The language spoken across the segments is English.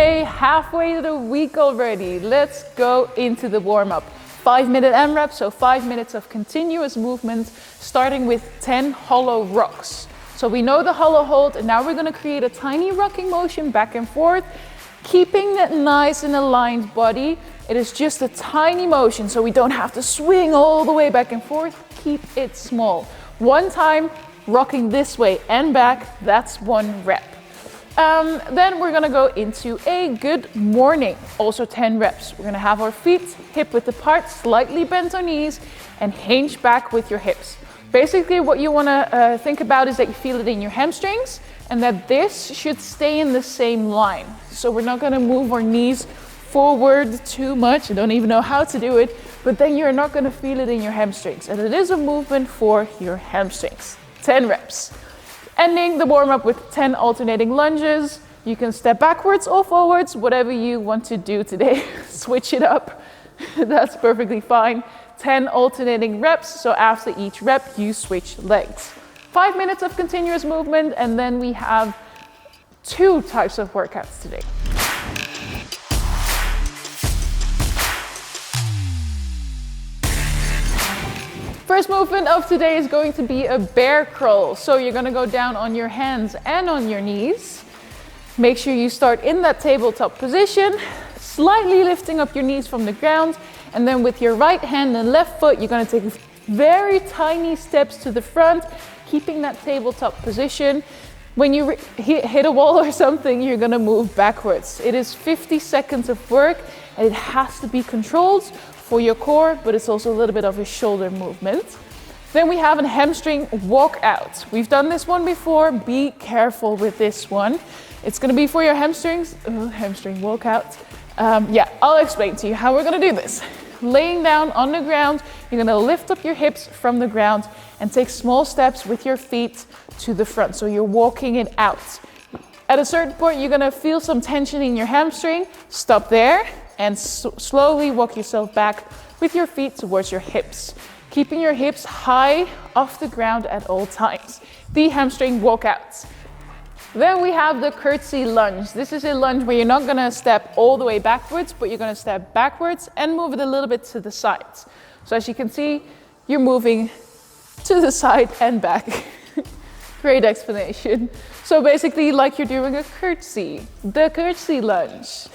Yay, halfway to the week already. Let's go into the warm-up. 5-minute AMRAP, so 5 minutes of continuous movement, starting with 10 hollow rocks. So we know the hollow hold, and now we're gonna create a tiny rocking motion back and forth, keeping that nice and aligned body. It is just a tiny motion, so we don't have to swing all the way back and forth. Keep it small. One time, rocking this way and back, that's 1 rep. Then we're gonna go into a good morning, also 10 reps. We're gonna have our feet hip width apart, slightly bent our knees, and hinge back with your hips. Basically what you wanna think about is that you feel it in your hamstrings and that this should stay in the same line. So we're not gonna move our knees forward too much. I don't even know how to do it, but then you're not gonna feel it in your hamstrings. And it is a movement for your hamstrings. 10 reps. Ending the warm-up with 10 alternating lunges. You can step backwards or forwards, whatever you want to do today. Switch it up, that's perfectly fine. 10 alternating reps, so after each rep, you switch legs. 5 minutes of continuous movement, and then we have 2 types of workouts today. First movement of today is going to be a bear crawl. So you're gonna go down on your hands and on your knees. Make sure you start in that tabletop position, slightly lifting up your knees from the ground, and then with your right hand and left foot, you're gonna take very tiny steps to the front, keeping that tabletop position. When you hit a wall or something, you're gonna move backwards. It is 50 seconds of work, and it has to be controlled for your core, but it's also a little bit of a shoulder movement. Then we have a hamstring walkout. We've done this one before. Be careful with this one. It's gonna be for your hamstrings. Hamstring walkout. I'll explain to you how we're gonna do this. Laying down on the ground, you're gonna lift up your hips from the ground and take small steps with your feet to the front. So you're walking it out. At a certain point, you're gonna feel some tension in your hamstring. Stop there and slowly walk yourself back with your feet towards your hips, keeping your hips high off the ground at all times. The hamstring walkouts. Then we have the curtsy lunge. This is a lunge where you're not gonna step all the way backwards, but you're gonna step backwards and move it a little bit to the sides. So as you can see, you're moving to the side and back. Great explanation. So basically like you're doing a curtsy, the curtsy lunge.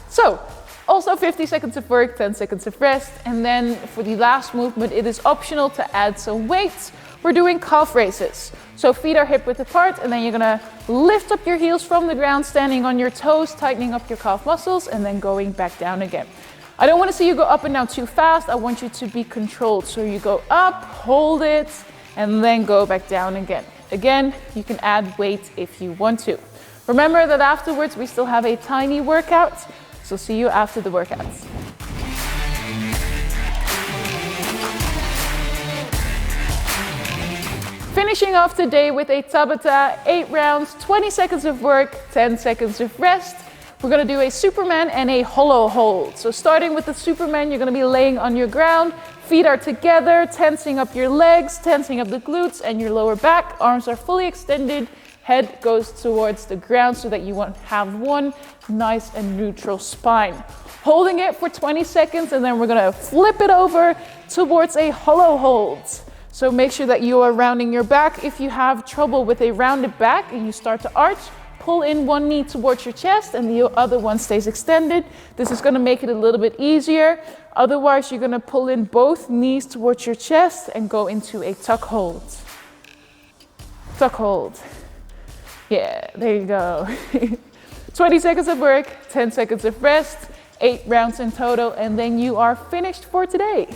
So also 50 seconds of work, 10 seconds of rest. And then for the last movement, it is optional to add some weights. We're doing calf raises. So feet are hip width apart, and then you're gonna lift up your heels from the ground, standing on your toes, tightening up your calf muscles, and then going back down again. I don't wanna see you go up and down too fast. I want you to be controlled. So you go up, hold it, and then go back down again. Again, you can add weight if you want to. Remember that afterwards we still have a tiny workout, so see you after the workouts. Finishing off today with a Tabata, 8 rounds, 20 seconds of work, 10 seconds of rest. We're gonna do a Superman and a hollow hold. So starting with the Superman, you're gonna be laying on your ground, feet are together, tensing up your legs, tensing up the glutes and your lower back, arms are fully extended, head goes towards the ground so that you have one nice and neutral spine. Holding it for 20 seconds, and then we're gonna flip it over towards a hollow hold. So make sure that you are rounding your back. If you have trouble with a rounded back and you start to arch, pull in one knee towards your chest and the other one stays extended. This is gonna make it a little bit easier. Otherwise, you're gonna pull in both knees towards your chest and go into a tuck hold. Tuck hold. Yeah, there you go. 20 seconds of work, 10 seconds of rest, 8 rounds in total, and then you are finished for today.